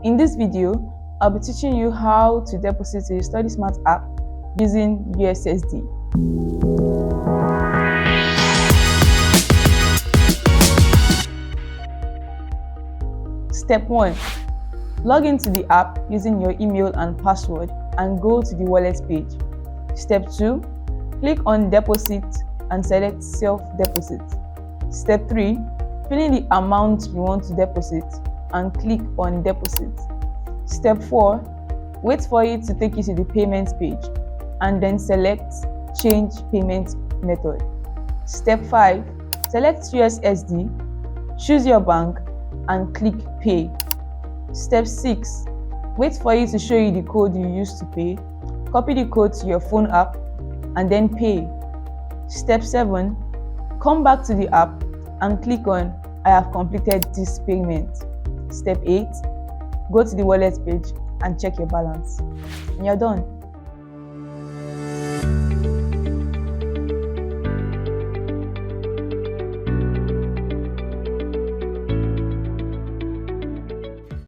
In this video, I'll be teaching you how to deposit to your StudySmart app using USSD. Step 1. Log into the app using your email and password and go to the wallet page. Step 2. Click on Deposit and select Self-Deposit. Step 3. Fill in the amount you want to deposit and click on Deposit. Step 4. Wait for it to take you to the payment page and then select Change Payment Method. Step 5. Select USSD, choose your bank and click Pay. Step 6. Wait for it to show you the code you used to pay. Copy the code to your phone app and then pay. Step 7. Come back to the app and click on I have completed this payment. Step 8. Go to the wallet page and check your balance. And you're done.